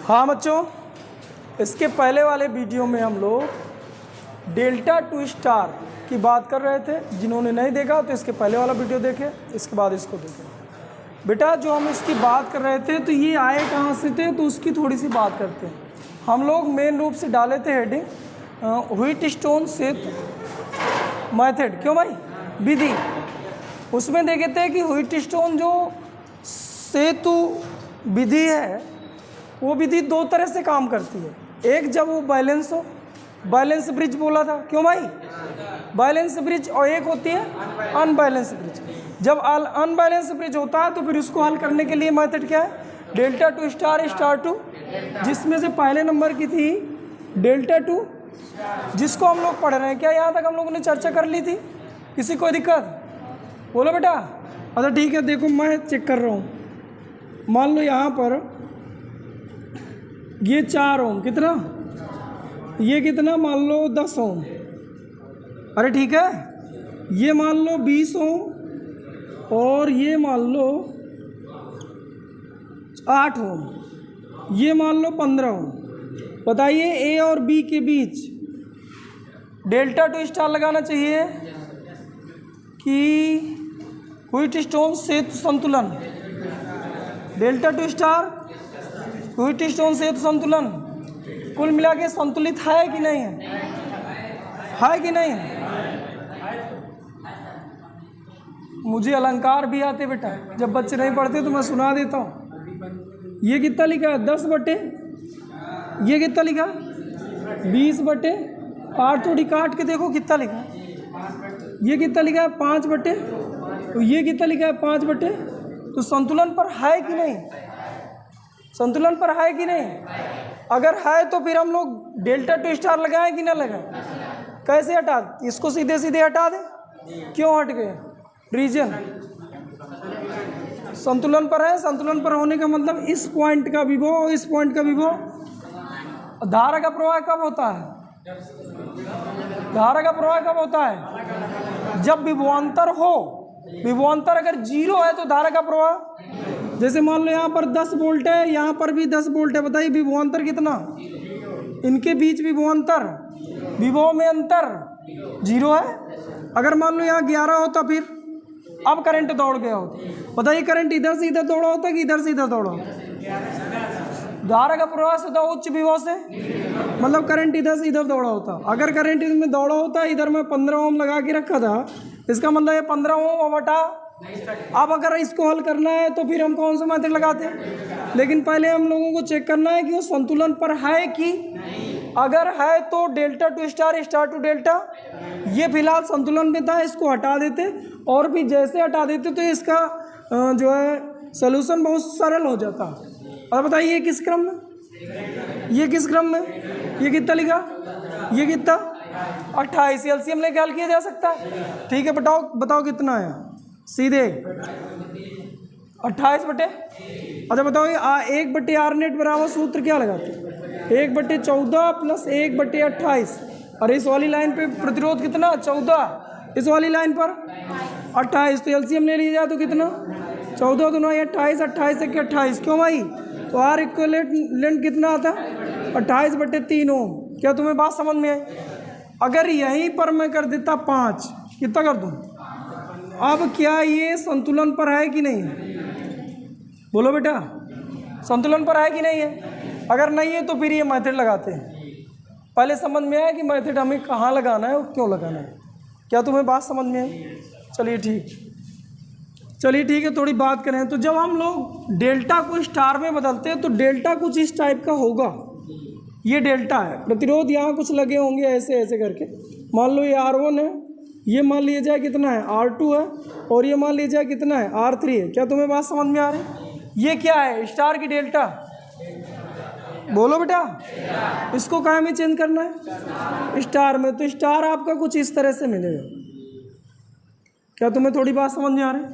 हाँ बच्चों, इसके पहले वाले वीडियो में हम लोग डेल्टा टू स्टार की बात कर रहे थे। जिन्होंने नहीं देखा तो इसके पहले वाला वीडियो देखें, इसके बाद इसको देखें। बेटा जो हम इसकी बात कर रहे थे तो ये आए कहाँ से थे, तो उसकी थोड़ी सी बात करते हैं। हम लोग मेन रूप से डाले थे हेडिंग व्हीटस्टोन सेतु मेथड। क्यों भाई? विधि। उसमें देखे थे कि व्हीटस्टोन जो सेतु विधि है वो विधि दो तरह से काम करती है। एक जब वो बैलेंस हो, बैलेंस ब्रिज बोला था। क्यों भाई? Balance bridge. और एक होती है अनबैलेंस ब्रिज। जब अनबैलेंस ब्रिज होता है तो फिर उसको हल करने के लिए मेथड क्या है? Delta to star, star to, जिसमें से पहले नंबर की थी डेल्टा टू, जिसको हम लोग पढ़ रहे हैं। क्या यहाँ तक हम लोगों ने चर्चा कर ली थी? किसी कोई दिक्कत? बोलो बेटा। अच्छा ठीक है, देखो मैं चेक कर रहा हूँ। मान लो यहाँ पर ये 4 ओम, कितना? ये कितना? मान लो 10 ओम। अरे ठीक है, ये मान लो 20 ओम और ये मान लो 8 ओम, ये मान लो 15 ओम। बताइए ए और बी के बीच डेल्टा टू स्टार लगाना चाहिए कि व्हीटस्टोन सेतु संतुलन? डेल्टा टू स्टार, व्हीटस्टोन सेतु संतुलन कुल मिला के संतुलित है कि नहीं है? है कि नहीं? मुझे अलंकार भी आते बेटा, जब बच्चे नहीं पढ़ते तो मैं सुना देता हूँ। ये कितना लिखा है? 10 बटे, ये कितना लिखा? 20 बटे 8। थोड़ी काट के देखो कितना लिखा है। ये कितना लिखा है? 5 बटे। तो ये कितना लिखा है? 5 बटे। तो संतुलन पर है कि नहीं? संतुलन पर है कि नहीं? अगर है तो फिर हम लोग डेल्टा टू स्टार लगाएं कि ना लगाएं? कैसे हटा? इसको सीधे सीधे हटा दें। क्यों हट गए? रीजन संतुलन पर है। संतुलन पर होने का मतलब इस पॉइंट का विभव, इस पॉइंट का विभव। धारा का प्रवाह कब होता है? धारा का प्रवाह कब होता है? जब विभवांतर हो। विभवांतर अगर 0 है तो धारा का प्रवाह। जैसे मान लो यहाँ पर 10 वोल्ट है, यहाँ पर भी 10 वोल्ट है। बताइए विभवांतर कितना? इनके बीच विभवांतर, विभव में अंतर 0 है। अगर मान लो यहाँ 11 होता फिर अब करंट दौड़ गया होता। बताइए करंट इधर से इधर दौड़ा होता कि इधर से इधर दौड़ा होता? धारा का प्रवाह होता उच्च विभव से, मतलब करंट इधर से इधर दौड़ा होता। अगर करंट इसमें दौड़ा होता, इधर मैं 15 ओम लगा के रखा था, इसका मतलब ये 15 ओम अब हटा। अब अगर इसको हल करना है तो फिर हम कौन सा मेथड लगाते हैं? लेकिन पहले हम लोगों को चेक करना है कि वो संतुलन पर है कि। अगर है तो delta to star, star to delta. ये फिलहाल संतुलन में था, इसको हटा देते और भी जैसे हटा देते तो इसका जो है सॉल्यूशन बहुत सरल हो जाता। और बताइए किस क्रम में? ये किस क्रम में? ये कितना लिखा? ये कितना? 28। एलसीएम लेके हल किया जा सकता है। ठीक है, बताओ कितना है? सीधे 28 बटे। अच्छा बताओ ये 1 बटे आर नेट बराबर सूत्र क्या लगाते हैं? 1 बटे 14 प्लस 1 बटे 28। और इस वाली लाइन पे प्रतिरोध कितना? 14। इस वाली लाइन पर 28। तो एलसीएम ले लिया जाए तो कितना? 14 दूना 28, 28 से 28। क्यों भाई? तो आर इक्विवेलेंट कितना आता है? 28 बटे 3 ओम। क्या तुम्हें बात समझ में आई? अगर यहीं पर मैं कर देता 5, कितना कर दूँ? अब क्या ये संतुलन पर है कि नहीं है? बोलो बेटा, संतुलन पर है कि नहीं है? अगर नहीं है तो फिर ये मेथड लगाते हैं। पहले समझ में आया कि मेथड हमें कहाँ लगाना है और क्यों लगाना है? क्या तुम्हें बात समझ में आई? चलिए ठीक है, थोड़ी बात करें। तो जब हम लोग डेल्टा को स्टार में बदलते हैं तो डेल्टा कुछ इस टाइप का होगा। ये डेल्टा है, प्रतिरोध यहाँ कुछ लगे होंगे ऐसे ऐसे करके। मान लो ये R1 है, ये मान लिया जाए कितना है? R2 है, और ये मान लिया जाए कितना है? R3 है। क्या तुम्हें बात समझ में आ रही है? ये क्या है? स्टार की डेल्टा। बोलो बेटा, इसको कहाँ में चेंज करना है? स्टार में। तो स्टार आपका कुछ इस तरह से मिलेगा। क्या तुम्हें थोड़ी बात समझ में आ रही है?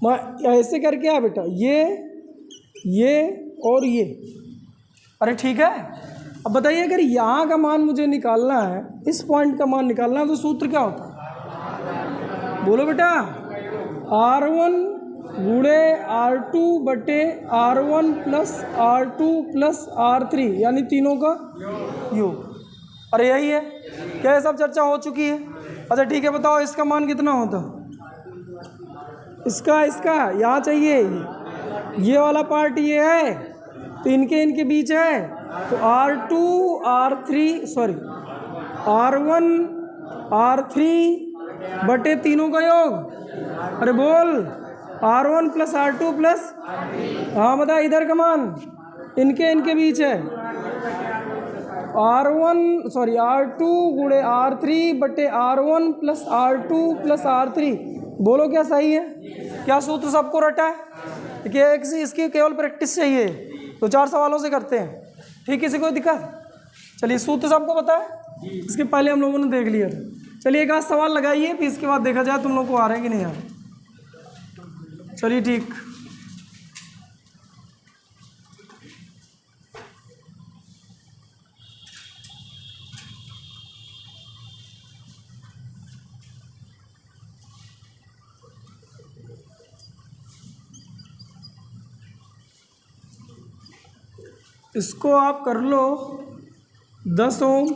मैं ऐसे करके आ बेटा, ये और ये। अरे ठीक है, अब बताइए अगर यहाँ का मान मुझे निकालना है, इस पॉइंट का मान निकालना है, तो सूत्र क्या होता है? बोलो बेटा, R1 गुणे R2/R1 plus R2 plus R3 यानी तीनों का योग। अरे यही है क्या? ये सब चर्चा हो चुकी है। अच्छा ठीक है, बताओ इसका मान कितना होता? इसका यहाँ चाहिए, ये वाला पार्ट ये है तो इनके बीच है तो R2 R1 R3 बटे तीनों का योग। अरे बोल, R1 प्लस R2 प्लस, हाँ बता इधर का मान इनके बीच है R2 गुणे R3 बटे R1 plus R2 plus R3। बोलो क्या सही है? क्या सूत्र सबको रटा है? क्या इसकी केवल प्रैक्टिस चाहिए, तो 4 सवालों से करते हैं। ठीक, किसी को दिक्कत? चलिए सूत्र सबको पता है, इसके पहले हम लोगों ने देख लिया था। चलिए एक आध सवाल लगाइए, फिर इसके बाद देखा जाए तुम लोग को आ रहे हैं कि नहीं आ रहे। चलिए ठीक, इसको आप कर लो 10 ओम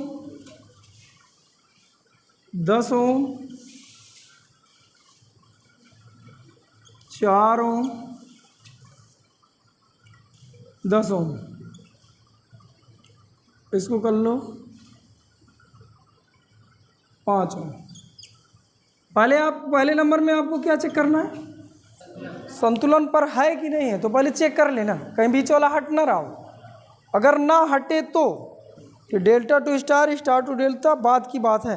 4 ओम 10 ओम, इसको कर लो 5 ओम। पहले नंबर में आपको क्या चेक करना है? संतुलन पर है कि नहीं है, तो पहले चेक कर लेना कहीं बीच वाला हट ना रहा हो। अगर ना हटे तो फिर delta to star, star to delta, बात की बात है।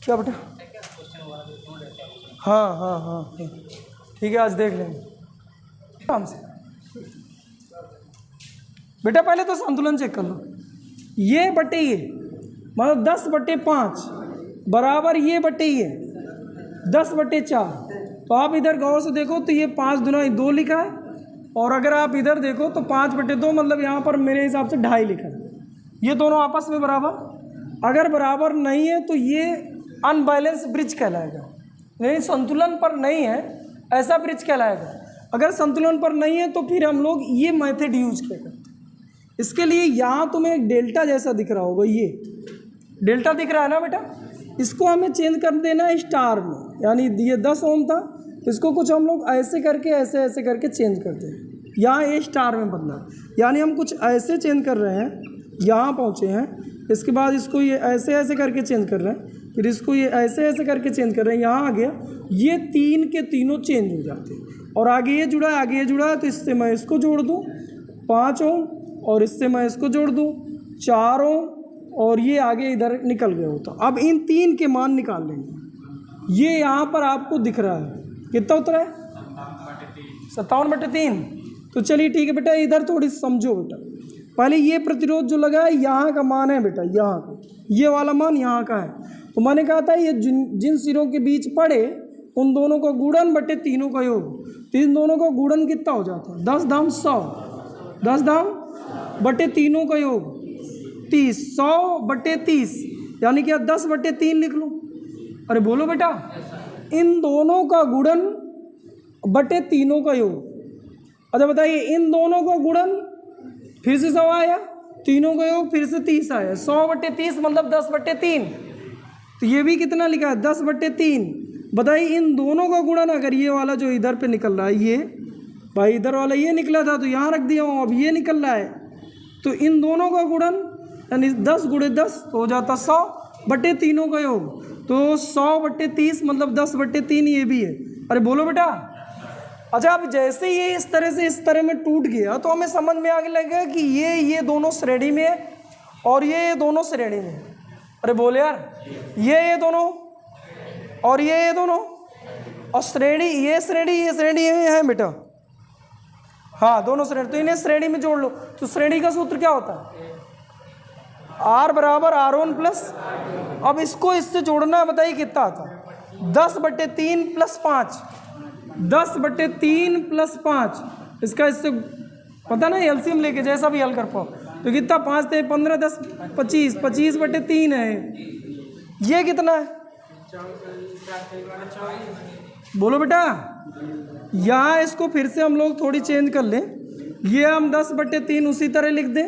क्या बेटा? हाँ ठीक है, आज देख लेंगे आराम से। बेटा पहले तो संतुलन चेक कर लो, ये बटे ये मतलब 10/5 बराबर ये बटे ये 10/4। तो आप इधर गौर से देखो तो ये 5 दूना 2 लिखा है, और अगर आप इधर देखो तो 5/2 मतलब यहाँ पर मेरे हिसाब से 2.5 लिखा है। ये दोनों आपस में बराबर, अगर बराबर नहीं है तो ये अनबैलेंस ब्रिज कहलाएगा, नहीं संतुलन पर नहीं है ऐसा ब्रिज कहलाएगा। अगर संतुलन पर नहीं है तो फिर हम लोग ये मेथड यूज किया करते हैं। इसके लिए यहाँ तुम्हें एक डेल्टा जैसा दिख रहा होगा, ये डेल्टा दिख रहा है ना बेटा, इसको हमें चेंज कर देना है स्टार में। यानी ये 10 ओम था, इसको कुछ हम लोग ऐसे करके ऐसे करके चेंज करते हैं, यहाँ ये स्टार में बदला। यानी हम कुछ ऐसे चेंज कर रहे हैं, यहाँ पहुँचे हैं, इसके बाद इसको ये ऐसे करके चेंज कर रहे हैं, फिर इसको ये ऐसे करके चेंज कर रहे हैं, यहाँ आ गया, ये 3 के तीनों चेंज हो जाते हैं। और आगे ये जुड़ा है, तो इससे मैं इसको जोड़ दूँ 5 ओम, और इससे मैं इसको जोड़ दूँ 4 ओम, और ये आगे इधर निकल गया होता। अब इन 3 के मान निकाल लेंगे। ये यहाँ पर आपको दिख रहा है, कितना उतरा है? 57/3। तो चलिए ठीक है बेटा, इधर थोड़ी समझो बेटा। पहले ये प्रतिरोध जो लगा है यहाँ का मान है बेटा, यहाँ का ये वाला मान यहाँ का है। तो मैंने कहा था ये जिन सिरों के बीच पड़े उन दोनों का गुणन बटे तीनों का योग। तो इन दोनों का गुणन कितना हो जाता है? 10 धाम 100, 10 धाम बटे तीनों का योग 30, 100/30 यानी क्या 10/3 लिख लो। अरे बोलो बेटा, इन दोनों का गुणन बटे तीनों का योग। अच्छा बताइए, इन दोनों का गुणन फिर से 100 आया, तीनों का योग फिर से 30 आया, 100/30 मतलब 10/3। तो ये भी कितना लिखा है? 10/3। बताइए इन दोनों का गुणन, अगर ये वाला जो इधर पे निकल रहा है, ये भाई इधर वाला ये निकला था तो यहाँ रख दिया हूँ, अब ये निकल रहा है, तो इन दोनों का गुणन यानी 10 × 10 तो हो जाता 100 बटे तीनों का योग। तो 100/30 मतलब 10/3 ये भी है। अरे बोलो बेटा। अच्छा, अब जैसे ये इस तरह में टूट गया तो हमें समझ में आगे लगेगा कि ये दोनों श्रेणी में है और ये दोनों श्रेणी में है। अरे बोले यार, ये दोनों और ये दोनों, और श्रेणी ये श्रेणी है बेटा, हाँ दोनों श्रेणी। तो इन्हें श्रेणी में जोड़ लो। तो श्रेणी का सूत्र क्या होता है? R बराबर R1 प्लस, अब इसको इससे जोड़ना है, बताइए कितना आता है? 10/3 + 5, 10/3 + 5, इसका इससे पता ना, एलसीएम लेके जैसा भी हल कर पाओ। तो कितना, 5 × 15 10 25, 25/3 है। ये कितना है, बोलो बेटा। यहाँ इसको फिर से हम लोग थोड़ी चेंज कर लें, ये हम 10/3 उसी तरह लिख दें,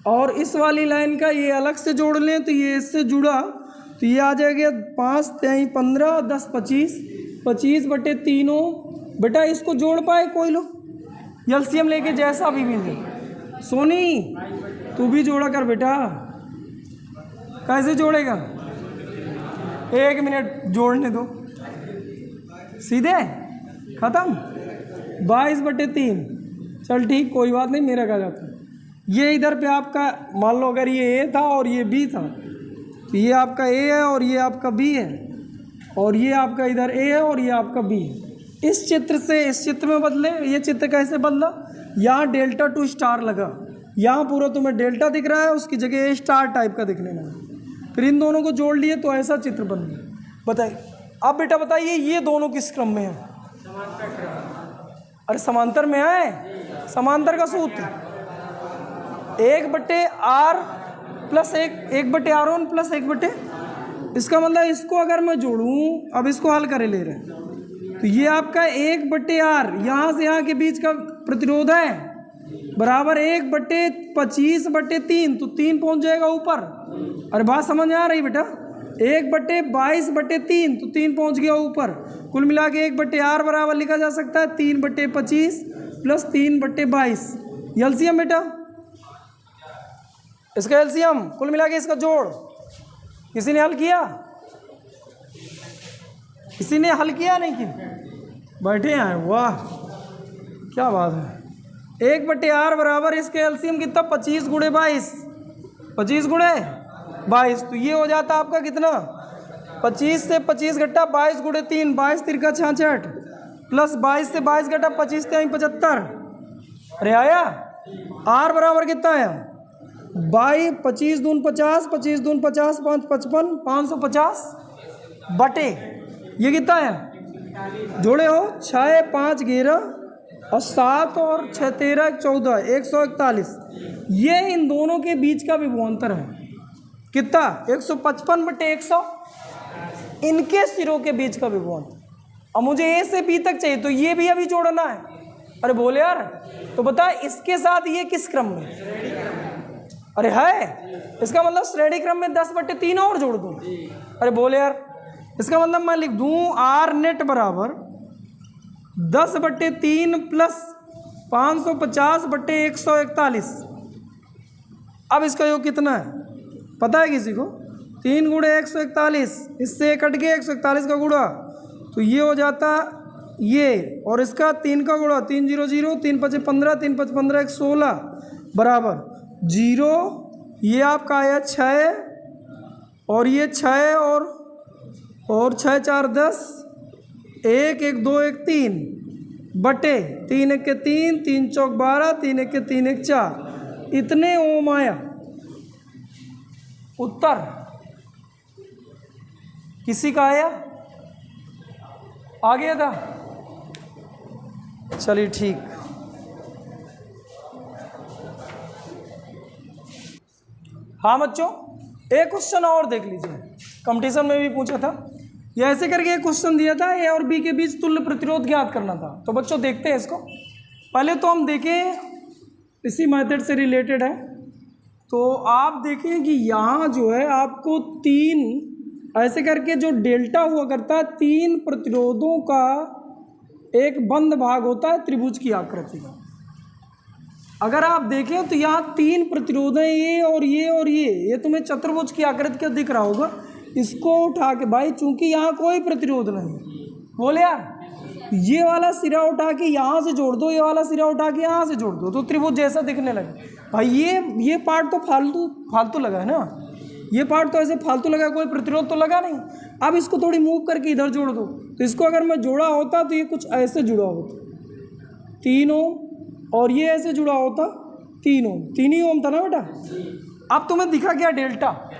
और इस वाली लाइन का ये अलग से जोड़ लें, तो ये इससे जुड़ा, तो ये आ जाएगा 5 × 15 10 25, 25/3। बेटा इसको जोड़ पाए कोई लोग, एलसीएम लेके जैसा भी मिले। सोनी तू भी जोड़ा कर बेटा, कैसे जोड़ेगा, 1 मिनट जोड़ने दो, सीधे खत्म। 22/3, चल ठीक, कोई बात नहीं, मेरा कहा जाता है। ये इधर पे आपका मान लो अगर ये ए था और ये बी था, तो ये आपका ए है और ये आपका बी है, और ये आपका इधर ए है और ये आपका बी है। इस चित्र से इस चित्र में बदले, ये चित्र कैसे बदला, यहाँ Δ2 स्टार लगा, यहाँ पूरा तुम्हें डेल्टा दिख रहा है, उसकी जगह ए स्टार टाइप का दिखने लगा, फिर इन दोनों को जोड़ लिए तो ऐसा चित्र बन गया। बताइए अब बेटा, बताइए ये दोनों किस क्रम में है, अरे समांतर में है। समांतर का सूत्र 1/r + 1/r1 + 1/, इसका मतलब इसको अगर मैं जोड़ूं, अब इसको हल करे ले रहे हैं, तो ये आपका 1/r, यहाँ से यहाँ के बीच का प्रतिरोध है, बराबर 1/25/3, तो 3 पहुँच जाएगा ऊपर। अरे बात समझ आ रही बेटा, 1/22/3, तो 3 पहुँच गया ऊपर। कुल मिला के 1/r बराबर लिखा जा सकता है 3/25 + 3/22। एलसीएम बेटा, इसका एलसीएम, कुल मिला के इसका जोड़। किसी ने हल किया, किसी ने हल किया नहीं किया, बैठे हैं, वाह क्या बात है। 1/r बराबर इसके एलसीएम कितना, 25 × 22, 25 × 22, तो ये हो जाता आपका कितना, 25 से 25 घटा 22 × 3, 22 × 3 = 66, प्लस 22 से 22 घटा 25 × 3 = 75। अरे आया, r बराबर कितना आया, 25 दून 50, 25 दून 50, 5 55, 550 बटे ये कितना है, जोड़े हो 6 5 11 और 7 और 6 13 14, 141। ये इन दोनों के बीच का विभवांतर है कितना, 155/100, इनके सिरों के बीच का विभवांतर। अब मुझे ए से बी तक चाहिए, तो ये भी अभी जोड़ना है। अरे बोले यार, तो बता इसके साथ ये किस क्रम में, अरे है, इसका मतलब श्रेणी क्रम में 10/3 और जोड़ दूँ। अरे बोले यार, इसका मतलब मैं लिख दूँ r नेट बराबर 10/3 + 550/141। अब इसका योग कितना है पता है किसी को, 3 × 141, इससे कट गया 141 का गुणा, तो ये हो जाता ये, और इसका 3 का गुणा, 3 0 0, 3 5 15, 3 5 15 1 16 बराबर 0। ये आपका आया 6, और ये 6 और 6 4 10, 1 1 2 1 3 बटे 3 1 के 3, 3 चौक 12, 3 1 के 3 1 4, इतने ओम आया उत्तर। किसी का आया, आ गया था, चलिए ठीक। हाँ बच्चों, एक क्वेश्चन और देख लीजिए, कंपटीशन में भी पूछा था, ये ऐसे करके एक क्वेश्चन दिया था, ए और बी के बीच तुल्य प्रतिरोध ज्ञात करना था। तो बच्चों देखते हैं इसको, पहले तो हम देखें, इसी मेथड से रिलेटेड है। तो आप देखें कि यहाँ जो है आपको 3 ऐसे करके जो डेल्टा हुआ करता है, 3 प्रतिरोधों का एक बंद भाग होता है त्रिभुज की आकृति का। अगर आप देखें तो यहाँ 3 प्रतिरोध हैं, ये और ये और ये तुम्हें चतुर्भुज की आकृति का दिख रहा होगा। इसको उठा के भाई, चूंकि यहाँ कोई प्रतिरोध नहीं, बोले यार ये वाला सिरा उठा के यहाँ से जोड़ दो, ये वाला सिरा उठा के यहाँ से जोड़ दो, तो त्रिभुज जैसा दिखने लगे। भाई ये पार्ट तो फालतू लगा है ना, ये पार्ट तो ऐसे फालतू लगा, कोई प्रतिरोध तो लगा नहीं। अब इसको थोड़ी मूव करके इधर जोड़ दो, तो इसको अगर मैं जोड़ा होता तो ये कुछ ऐसे जुड़ा होता, 3 ओम, और ये ऐसे जुड़ा होता 3 ओम, 3 ही ओम था ना बेटा। अब तुम्हें दिखा क्या डेल्टा,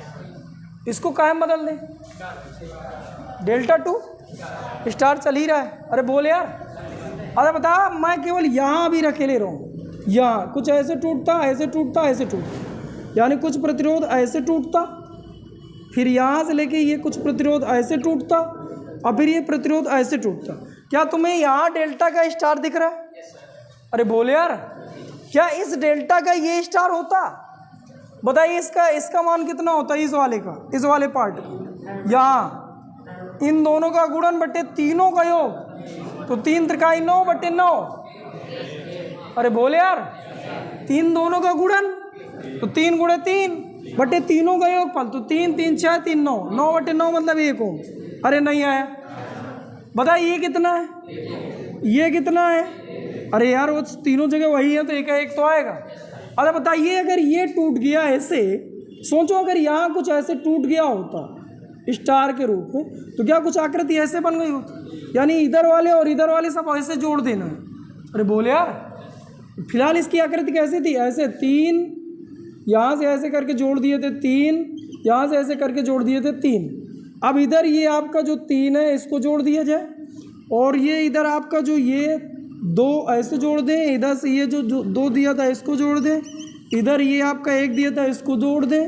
इसको कायम बदल दें, Δ2 स्टार चल ही रहा है। अरे बोले यार, अरे बता, मैं केवल यहाँ अभी रखे ले रहा हूँ, यहाँ कुछ ऐसे टूटता, ऐसे टूटता, ऐसे टूटता, यानी कुछ प्रतिरोध ऐसे टूटता, फिर यहाँ से लेके ये कुछ प्रतिरोध ऐसे टूटता, और फिर ये प्रतिरोध ऐसे टूटता। क्या तुम्हें यहाँ डेल्टा का स्टार दिख रहा है? अरे बोल यार, क्या इस डेल्टा का ये स्टार होता? बताइए इसका मान कितना होता है? इस वाले का, इस वाले पार्ट का, यहाँ इन दोनों का गुणन बटे तीनों का योग, तो 3 त्रिकाई 9 बटे 9। अरे बोल यार, 3 दोनों का गुणन तो 3 गुणे 3 बटे तीनों का योग फल, तो 3 3 6 3 9, 9 बटे 9 मतलब 1 ओम। अरे नहीं आया, बताइए ये कितना है, ये कितना है? अरे यार वो तीनों जगह वही है, तो एक तो आएगा। अरे बताइए, अगर ये टूट गया ऐसे, सोचो अगर यहाँ कुछ ऐसे टूट गया होता स्टार के रूप में, तो क्या कुछ आकृति ऐसे बन गई होती? यानी इधर वाले और इधर वाले सब ऐसे जोड़ देना है। अरे बोले यार, फिलहाल इसकी आकृति कैसी थी? ऐसे 3 यहाँ से ऐसे करके जोड़ दिए थे, 3 यहाँ से ऐसे करके जोड़ दिए थे, 3। अब इधर ये आपका जो 3 है इसको जोड़ दिया जाए, और ये इधर आपका जो ये 2 ऐसे जोड़ दें, इधर से ये जो 2 दिया था इसको जोड़ दें, इधर ये आपका 1 दिया था इसको जोड़ दें,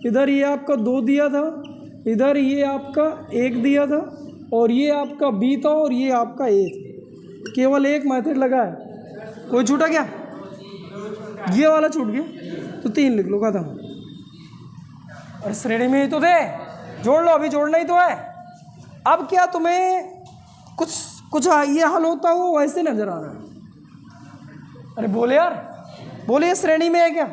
इधर ये आपका 2 दिया था, इधर ये आपका 1 दिया था, और ये आपका B था और ये आपका A था। केवल एक मेथड लगा है, कोई छूटा क्या? ये वाला छूट गया, तो 3 लिख लो, खत्म। और श्रेणी में ही तो थे, जोड़ लो, अभी जोड़ना ही तो है। अब क्या तुम्हें कुछ ये हल होता हो वैसे नजर आ रहा है? अरे बोले यार, बोले ये श्रेणी में है क्या?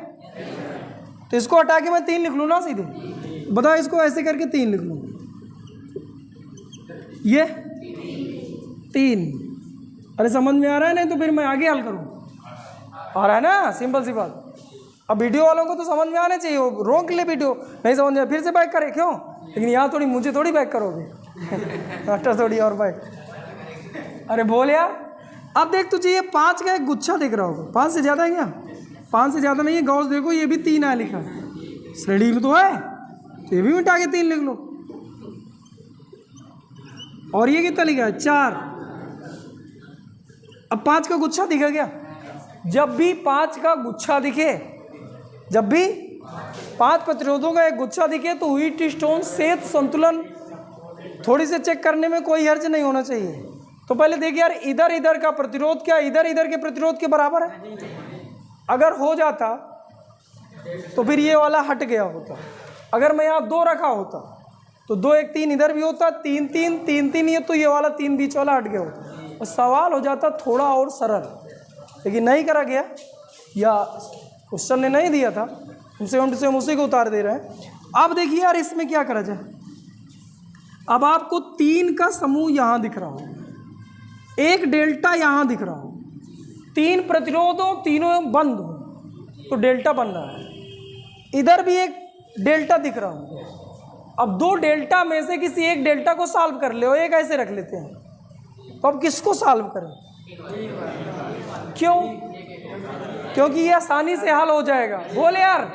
तो इसको हटा के मैं 3 लिख लूँ ना सीधे? बताओ, इसको ऐसे करके 3 लिख लूँ, ये 3। अरे समझ में आ रहा है? नहीं तो फिर मैं आगे हल करूँ? आ रहा है ना, सिंपल सी बात। अब वीडियो वालों को तो समझ में आना चाहिए, रोक ले वीडियो, नहीं समझ में फिर से बैक करे क्यों? लेकिन यहाँ थोड़ी मुझे थोड़ी बैक करोगे मास्टर, थोड़ी और बैक। अरे बोल यार, अब देख तुझे ये 5 का एक गुच्छा दिख रहा होगा, 5 से ज़्यादा है क्या? 5 से ज़्यादा नहीं है, गौस देखो ये भी 3 है लिखा, श्रेणी में तो है, तो ये भी मिटा के 3 लिख लो। और ये कितना लिखा है? 4। अब 5 का गुच्छा दिखा क्या? जब भी 5 का गुच्छा दिखे, जब भी 5 प्रतिरोधों का एक गुच्छा दिखे, तो व्हीट स्टोन सेत संतुलन थोड़ी से चेक करने में कोई हर्ज नहीं होना चाहिए। तो पहले देखिए यार, इधर इधर का प्रतिरोध क्या इधर इधर के प्रतिरोध के बराबर है? अगर हो जाता तो फिर ये वाला हट गया होता। अगर मैं यहाँ 2 रखा होता तो 2 1 3 इधर भी होता, 3 3 3 3 ये, तो ये वाला 3 बीच वाला हट गया होता, और सवाल हो जाता थोड़ा और सरल। लेकिन नहीं करा गया, या क्वेश्चन ने नहीं दिया था, हम उसी को उतार दे रहे हैं। अब देखिए यार, इसमें क्या करा जाए? अब आपको 3 का समूह यहाँ दिख रहा हो, एक डेल्टा यहाँ दिख रहा हो, 3 प्रतिरोध हो, तीनों बंद हो, तो डेल्टा बन रहा है। इधर भी एक डेल्टा दिख रहा हो। अब 2 डेल्टा में से किसी एक डेल्टा को सॉल्व कर ले, एक ऐसे रख लेते हैं, तो अब किसको सॉल्व करें? क्यों? क्योंकि ये आसानी से हल हो जाएगा। बोले यार,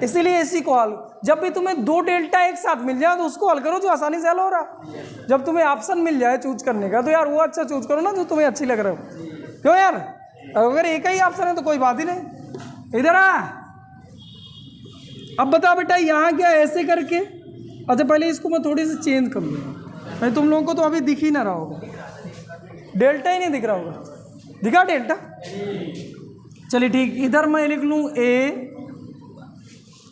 इसीलिए इसी को हल, जब भी तुम्हें 2 डेल्टा एक साथ मिल जाए तो उसको हल करो जो आसानी से हल हो रहा। जब तुम्हें ऑप्शन मिल जाए चूज करने का, तो यार वो अच्छा चूज करो ना जो तुम्हें अच्छी लग रहा हो। क्यों यार, अगर एक ही ऑप्शन है तो कोई बात ही नहीं। इधर आ, अब बता बेटा, यहाँ क्या ऐसे करके, अच्छा पहले इसको मैं थोड़ी सी चेंज कर लूँगा, नहीं तुम लोगों को तो अभी दिख ही ना रहा होगा, डेल्टा ही नहीं दिख रहा होगा। दिखा डेल्टा? चलिए ठीक, इधर मैं लिख लूँ ए,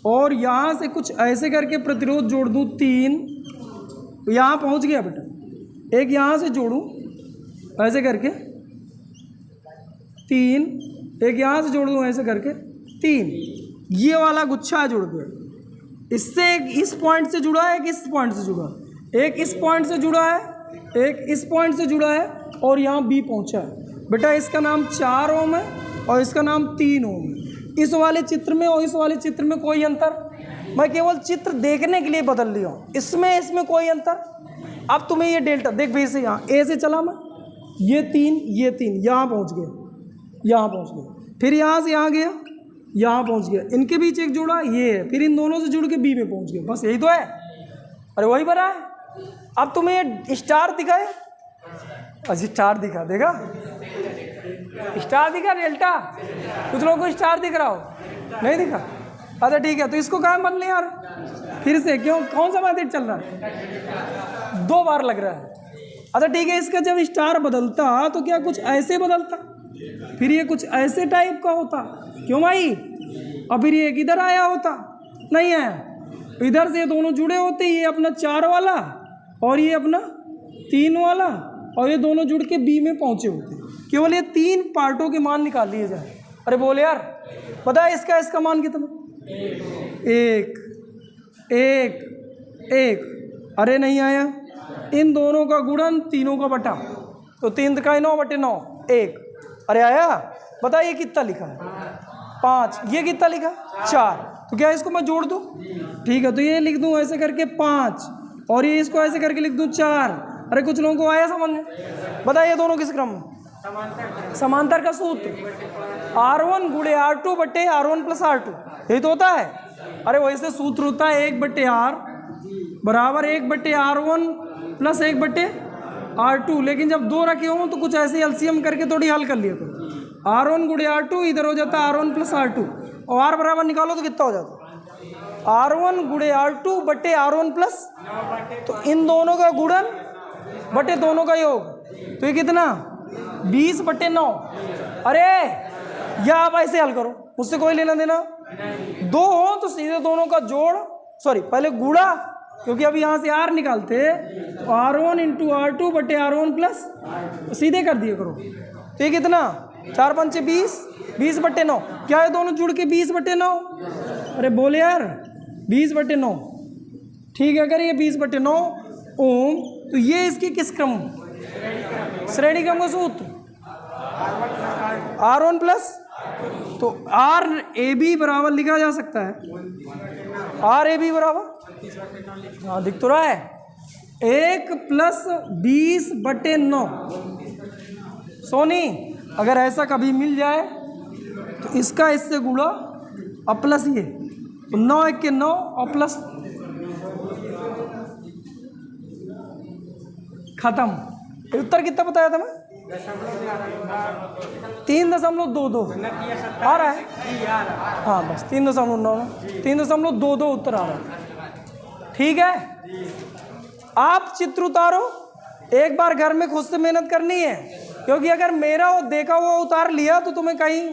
और यहाँ से कुछ ऐसे करके प्रतिरोध जोड़ दूँ 3, तो यहाँ पहुँच गया बेटा। एक यहाँ से जोड़ूँ ऐसे करके 3, एक यहाँ से जोड़ दूँ ऐसे करके 3, ये वाला गुच्छा जुड़ गया। इससे एक इस पॉइंट से जुड़ा है, एक इस पॉइंट से जुड़ा है, एक इस पॉइंट से जुड़ा है, एक इस पॉइंट से जुड़ा है, और यहाँ बी पहुँचा है। बेटा इसका नाम 4 ओम है और इसका नाम 3 ओम है। इस वाले चित्र में और इस वाले चित्र में कोई अंतर? मैं केवल चित्र देखने के लिए बदल लिया हूँ, इसमें कोई अंतर। अब तुम्हें ये डेल्टा देख भाई, से यहाँ ए से चला मैं, ये 3 यहाँ पहुँच गया, यहाँ पहुँच गया, फिर यहाँ से यहाँ गया, यहाँ पहुँच गया, इनके बीच एक जोड़ा ये है, फिर इन दोनों से जुड़ के बी में पहुँच गया। बस यही तो है। अरे वही बना है। अब तुम्हें ये स्टार दिखाए, अच्छा स्टार दिखा देगा, स्टार दिखा डेल्टा? कुछ लोगों को स्टार दिख रहा हो? नहीं दिखा? अच्छा ठीक है, तो इसको क्या बन ले यार फिर से, क्यों, कौन सा मैथड चल रहा है? 2 बार लग रहा है। अच्छा ठीक है, इसका जब स्टार बदलता तो क्या कुछ ऐसे बदलता, फिर ये कुछ ऐसे टाइप का होता, क्यों भाई? और फिर ये इधर आया होता, नहीं आया, इधर से दोनों जुड़े होते, ये अपना 4 वाला और ये अपना 3 वाला, और ये दोनों जुड़ के बी में पहुंचे होते। केवल ये 3 पार्टों के मान निकाल लिए जाए। अरे बोले यार, पता है इसका मान कितना? 1 1 1। अरे नहीं आया, इन दोनों का गुणन तीनों का बटा, तो 3 का 9/9 1। अरे आया? बताइए कितना लिखा है? 5। ये कितना लिखा? 4। तो क्या इसको मैं जोड़ दूँ? ठीक है, तो ये लिख दूँ ऐसे करके 5, और ये इसको ऐसे करके लिख दूँ 4। अरे कुछ लोगों को आया समझ में? बताइए दोनों किस क्रम में? समांतर का सूत्र R1 गुणे R2 बटे R1 प्लस R2, यही तो होता है। अरे वैसे सूत्र होता है 1/R बराबर 1/R1 प्लस 1/R2, लेकिन जब 2 रखे हों तो कुछ ऐसे एलसीएम करके थोड़ी हल कर लिया करो। R1 गुणे R2 इधर हो जाता है R1 प्लस R2, और R बराबर निकालो तो कितना हो जाता है? R1 गुणे R2 बटे R1 प्लस, तो इन दोनों का गुणन बटे दोनों का योग, तो ये कितना? 20/9। अरे या आप ऐसे हल करो, मुझसे कोई लेना देना 2 हो तो सीधे दोनों का जोड़, सॉरी पहले गुणा, क्योंकि अभी यहाँ से R निकालते तो R1 इंटू R2 बटे R1 प्लस, सीधे कर दिए करो। तो ये कितना? 4 5 20, 20/9। क्या है दोनों जुड़ के 20/9? अरे बोले यार 20/9। ठीक है, अगर ये 20/9 ओम, तो ये इसके किस क्रम? श्रेणी क्रम का सूत्र R1 प्लस, तो RAB बराबर लिखा जा सकता है, RAB बराबर, हाँ दिख तो रहा है, 1 + 20/9। सोनी, अगर ऐसा कभी मिल जाए तो इसका इससे गुणा और प्लस ये, तो 9 1 के 9 और प्लस खत्म। उत्तर कितना बताया था मैं? 3.22 आ रहा है, हाँ बस 3.22 उत्तर आ रहा है। ठीक है, आप चित्र उतारो, एक बार घर में खुद से मेहनत करनी है, क्योंकि अगर मेरा वो देखा हुआ उतार लिया तो तुम्हें कहीं,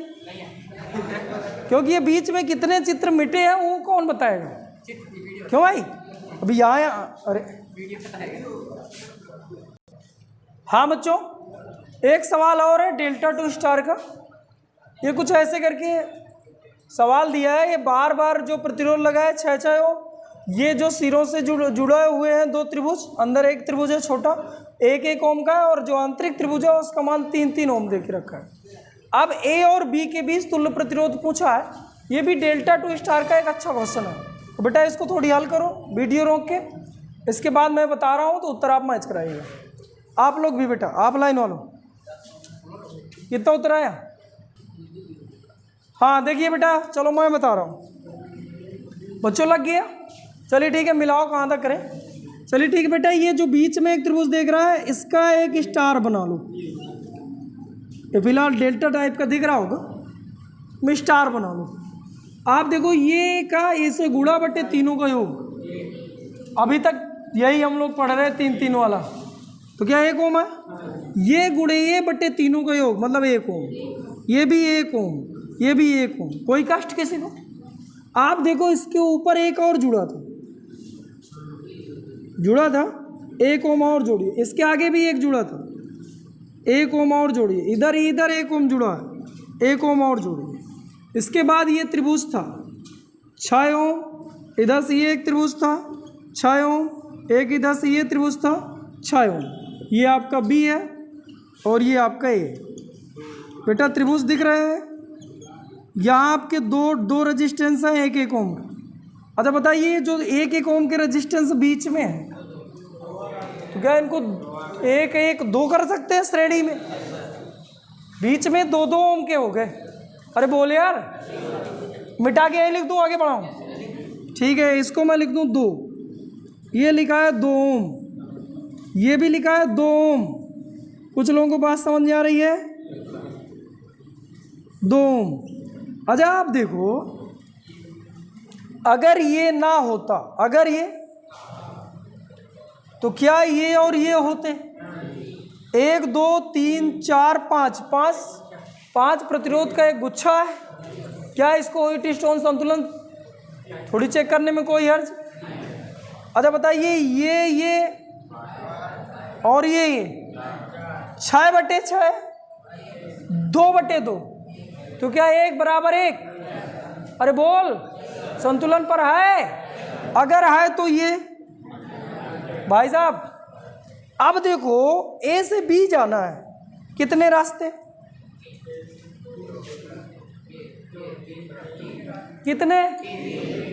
क्योंकि ये बीच में कितने चित्र मिटे हैं वो कौन बताएगा? क्यों भाई? अभी यहाँ, अरे हाँ बच्चों, एक सवाल और है डेल्टा टू स्टार का। ये कुछ ऐसे करके सवाल दिया है, ये बार बार जो प्रतिरोध लगा है 6 ओम, ये जो सिरों से जुड़े हुए हैं 2 त्रिभुज, अंदर एक त्रिभुज है छोटा 1 ओम का है, और जो आंतरिक त्रिभुज है उसका मान 3 ओम दे के रखा है। अब ए और बी के बीच तुल्य प्रतिरोध पूछा है, ये भी डेल्टा टू स्टार का एक अच्छा क्वेश्चन है। तो बेटा इसको थोड़ी हल करो, वीडियो रोक के, इसके बाद मैं बता रहा हूँ तो उत्तर आप मैच कराइएगा। आप लोग भी बेटा, आप लाइन वालों, कितना उत्तर आया? हाँ देखिए बेटा, चलो मैं बता रहा हूँ, बच्चों लग गया? चलिए ठीक है, मिलाओ कहाँ तक करें। चलिए ठीक है बेटा, ये जो बीच में एक त्रिभुज देख रहा है इसका एक स्टार बना लो, ये फिलहाल डेल्टा टाइप का दिख रहा होगा, मैं स्टार बना लो। आप देखो ये का इसे गुणा बटे तीनों का योग, अभी तक यही हम लोग पढ़ रहे हैं 3 वाला, तो क्या 1 ओम है? ये गुणे ये बटे तीनों का योग मतलब 1 ओम, ये भी 1 ओम, ये भी 1 ओम, कोई कष्ट किसी को? आप देखो इसके ऊपर एक और जुड़ा था 1 ओम और जोड़िए, इसके आगे भी एक जुड़ा था 1 ओम और जोड़िए, इधर 1 ओम जुड़ा है 1 ओम और जोड़िए। इसके बाद ये त्रिभुज था 6 ओम, इधर से ये एक त्रिभुज था 6 ओम, एक इधर से ये त्रिभुज था 6 ओम, ये आपका बी है और ये आपका ए। बेटा त्रिभुज दिख रहे हैं, यहाँ आपके दो रेजिस्टेंस हैं 1 ओम का। अच्छा बताइए, जो 1 ओम के रेजिस्टेंस बीच में है तो क्या इनको 1 2 कर सकते हैं श्रेणी में? बीच में 2 ओम के हो गए। अरे बोले यार, मिटा के यही लिख दूँ, आगे बढ़ाऊँ? ठीक है, इसको मैं लिख दूँ 2, ये लिखा है 2 ओम, ये भी लिखा है 2 ओम। कुछ लोगों को बात समझ में आ रही है? 2 ओम। अच्छा आप देखो, अगर ये ना होता, अगर ये, तो क्या ये और ये होते? 1 2 3 4 5, 5 प्रतिरोध का एक गुच्छा है। क्या इसको व्हीटस्टोन संतुलन थोड़ी चेक करने में कोई हर्ज? अच्छा बताइए, ये और ये 6/6, 2/2, तो क्या 1 बराबर 1? अरे बोल, संतुलन पर है? अगर है तो ये भाई साहब, अब देखो ए से बी जाना है, कितने रास्ते? कितने?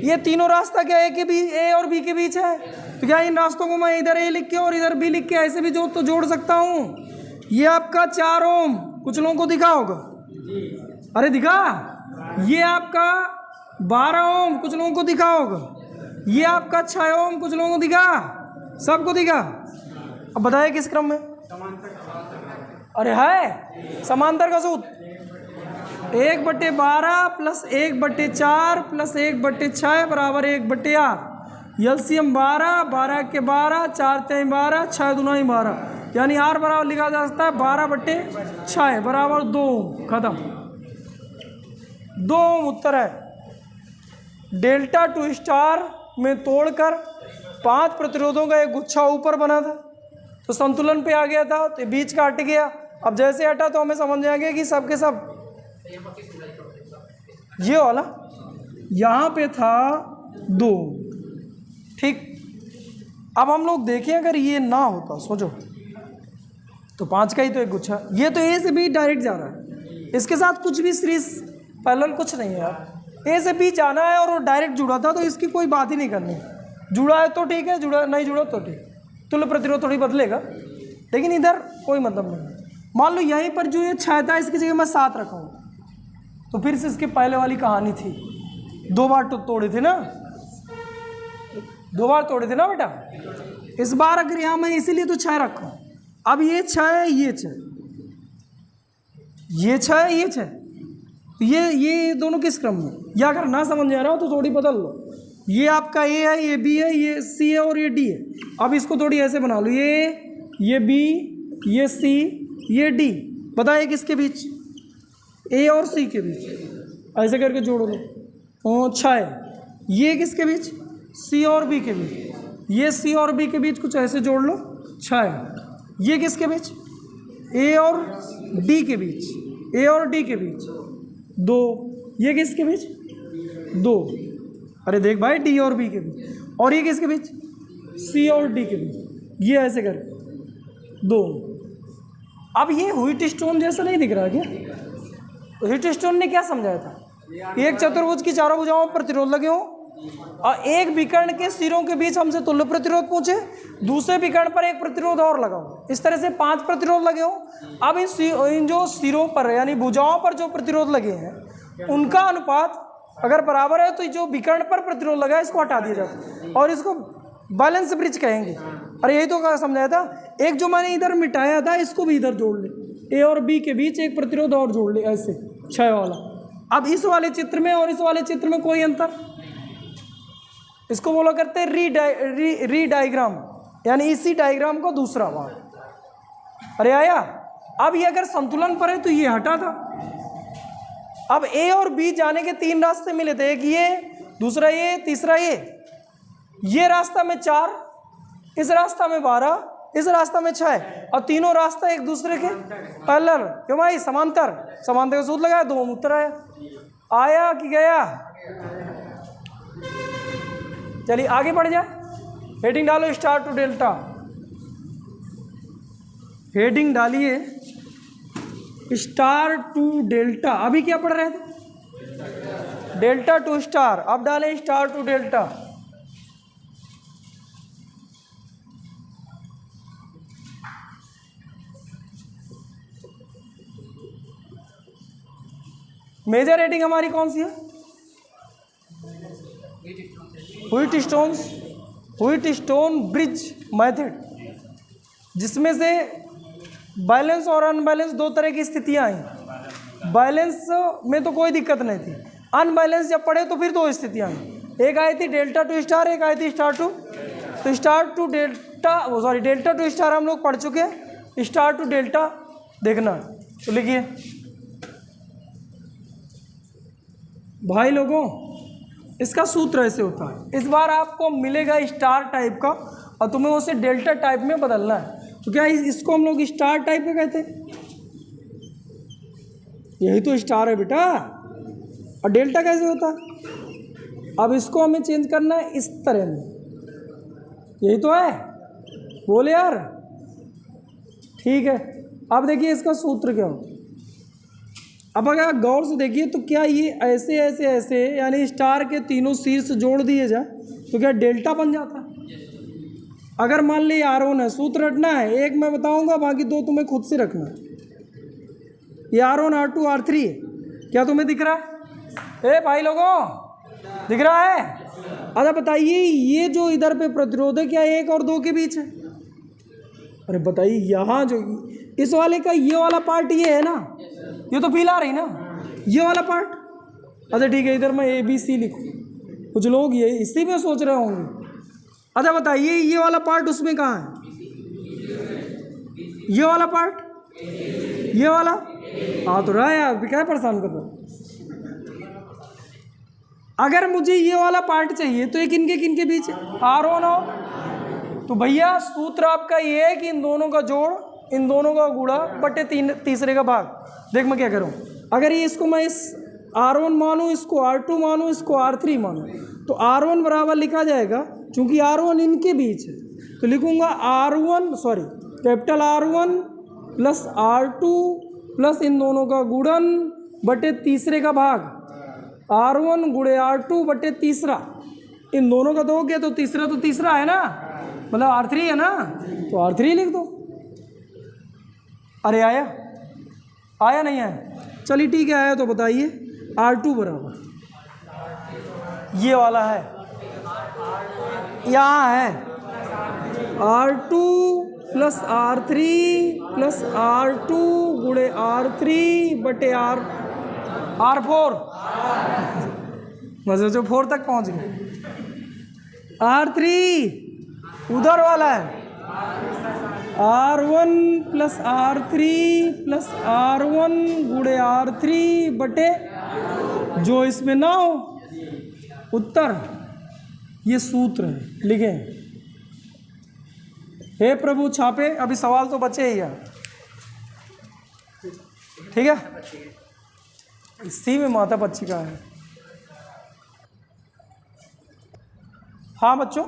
ये तीनों रास्ता क्या ए के बीच, ए और बी के बीच है? तो क्या इन रास्तों को मैं इधर ए लिख के और इधर बी लिख के ऐसे भी जोड़ सकता हूँ? ये आपका 4 ओम, कुछ लोगों को दिखा होगा। अरे दिखा? ये आपका 12 ओम, कुछ लोगों को दिखा होगा। ये आपका 6 ओम, कुछ लोगों को दिखा? सबको दिखा? अब बताइए किस क्रम में? अरे है समांतर का सूत्र, 1/12 प्लस 1/4 प्लस 1/6 बराबर 1/8। एलसीएम 12, 12 के 12, 4 3 12, 6 दूना 12, यानी आर बराबर लिखा जा सकता है 12/6 बराबर 2 ओम। खत्म, 2 ओम उत्तर है। डेल्टा टू स्टार में तोड़कर 5 प्रतिरोधों का एक गुच्छा ऊपर बना था, तो संतुलन पे आ गया था, तो बीच का हट गया। अब जैसे हटा तो हमें समझ में आ गया कि सब के सब ये वाला यहाँ पे था 2, ठीक। अब हम लोग देखें, अगर ये ना होता, सोचो, तो 5 का ही तो एक गुच्छा, ये तो ए से बी डायरेक्ट जा रहा है, इसके साथ कुछ भी सीरीज पैरेलल कुछ नहीं है यार। ए से बी जाना है और वो डायरेक्ट जुड़ा था, तो इसकी कोई बात ही नहीं करनी। जुड़ा है तो ठीक है, जुड़ा नहीं जुड़ा तो ठीक, तुल्य प्रतिरोध थोड़ी बदलेगा, लेकिन इधर कोई मतलब नहीं। मान लो यहीं पर जो ये 6 था, इसकी जगह मैं 7 रखा हूँ, तो फिर से इसके पहले वाली कहानी थी, 2 बार तो तोड़े थे ना, 2 बार तोड़े थे ना बेटा। इस बार अगर यहाँ मैं इसीलिए तो 6 रखा हूँ। अब ये 6 है, ये 6, ये 6 है, ये 6, ये दोनों किस क्रम में? या अगर ना समझ में आ रहा हो तो थोड़ी बदल लो। ये आपका ए है, ये बी है, ये सी है और ये डी है। अब इसको थोड़ी ऐसे बना लो, ये बी, ये सी, ये डी। बताइए किसके बीच? ए और सी के बीच, ऐसे करके जोड़ लो, 6। ये किसके बीच? सी और बी के बीच। ये सी और बी के बीच कुछ ऐसे जोड़ लो, 6। ये किसके बीच? ए और डी के बीच, ए और डी के बीच 2। ये किसके बीच? 2। अरे देख भाई, डी और बी के बीच। और ये किसके बीच? सी और डी के बीच। ये ऐसे कर 2। अब ये व्हीटस्टोन जैसा नहीं दिख रहा क्या? व्हीटस्टोन ने क्या समझाया था? एक चतुर्भुज की चारों भुजाओं पर प्रतिरोध लगे हों और एक विकर्ण के सिरों के बीच हमसे तुल्य प्रतिरोध पूछे, दूसरे विकर्ण पर एक प्रतिरोध और लगा हो, इस तरह से 5 प्रतिरोध लगे हों। अब इन जो सिरों पर यानी भुजाओं पर जो प्रतिरोध लगे हैं उनका अनुपात अगर बराबर है, तो जो विकर्ण पर प्रतिरोध लगा है इसको हटा दिया जाता है और इसको बैलेंस ब्रिज कहेंगे। अरे यही तो कहा समझाया था। एक जो मैंने इधर मिटाया था इसको भी इधर जोड़ ले, ए और बी के बीच एक प्रतिरोध और जोड़ ले, ऐसे 6 वाला। अब इस वाले चित्र में और इस वाले चित्र में कोई अंतर, इसको बोला करते हैं री डायग्राम, यानी इसी डायग्राम को दूसरा भाग। अरे आया? अब ये अगर संतुलन पर है तो ये हटा था। अब ए और बी जाने के 3 रास्ते मिले थे, एक ये, दूसरा ये, तीसरा ये रास्ता में 4, इस रास्ता में 12, इस रास्ता में 6, और तीनों रास्ता एक दूसरे के पैरेलल। क्यों भाई? समांतर का सूत्र लगाया, 2 उत्तर आया कि गया? चलिए आगे बढ़ जाए। हेडिंग डालो स्टार टू डेल्टा। हेडिंग डालिए स्टार टू डेल्टा। अभी क्या पढ़ रहे थे? Delta to star. अब डालें star to delta. Major heading हमारी कौन सी है? व्हीटस्टोन ब्रिज मेथड, जिसमें से बैलेंस और अनबैलेंस दो तरह की स्थितियाँ आई। बैलेंस में तो कोई दिक्कत नहीं थी, अनबैलेंस जब पढ़े तो फिर दो स्थितियाँ आई। एक आई थी डेल्टा टू स्टार, एक आई थी स्टार टू। तो star to delta, sorry delta to star हम लोग पढ़ चुके हैं, स्टार टू डेल्टा देखना है। तो लिखिए भाई लोगों, इसका सूत्र ऐसे होता है। इस बार आपको मिलेगा स्टार टाइप का और तुम्हें उसे डेल्टा टाइप में बदलना है। तो क्या इसको हम लोग स्टार टाइप में कहते हैं? यही तो स्टार है बेटा। और डेल्टा कैसे होता है? अब इसको हमें चेंज करना है इस तरह में, यही तो है, बोले यार। ठीक है, अब देखिए इसका सूत्र क्या हो। अब अगर आप गौर से देखिए तो क्या ये ऐसे ऐसे ऐसे यानी स्टार के तीनों शीर्ष जोड़ दिए जाए तो क्या डेल्टा बन जाता है? अगर मान ली R1 है, सूत्र रटना है, एक मैं बताऊंगा, बाकी दो तुम्हें खुद से रखना है। ये R1 R2 R3 है, क्या तुम्हें दिख रहा है? भाई लोगों, दिख रहा है? अच्छा बताइए, ये जो इधर पे प्रतिरोध है क्या एक और दो के बीच है? अरे बताइए, यहाँ जो इस वाले का ये वाला पार्ट ये है ना, ये तो फील आ रही ना, ये वाला पार्ट। अच्छा ठीक है, इधर मैं ABC लिखूँ, कुछ लोग ये इसी में सोच रहे होंगे। अच्छा बताइए, ये वाला पार्ट उसमें कहाँ है? ये वाला पार्ट, ये वाला आ तो रहा है यार, क्या परेशान कर रहा है? अगर मुझे ये वाला पार्ट चाहिए तो ये किनके बीच है? R1 और, तो भैया सूत्र आपका ये है कि इन दोनों का जोड़, इन दोनों का गुणा बटे तीसरे का भाग। देख मैं क्या करूँ, अगर ये इसको मैं इस R1 मानूँ, इसको R2 मानूँ, इसको R3 मानूँ, तो R1 बराबर लिखा जाएगा, चूँकि R1 इनके बीच है तो लिखूँगा capital R1 plus R2 plus इन दोनों का गुणन बटे तीसरे का भाग। R1 गुणे R2 बटे तीसरा, इन दोनों का दोगे तो तीसरा है ना, मतलब R3 है ना, तो R3 लिख दो। अरे आया नहीं आया? चलिए ठीक है, आया तो बताइए। R2 बराबर ये वाला है, यहाँ है R2 plus R3 plus R2 गुणे R3 बटे R4, मतलब जो 4 तक पहुँच गए। R3 उधर वाला है, R1 plus R3 plus R1 गुणे R3 बटे जो इसमें ना हो उत्तर। ये सूत्र है, लिखे। हे प्रभु छापे, अभी सवाल तो बचे ही यार, ठीक है? इसी में माता पच्ची का है। हाँ बच्चों,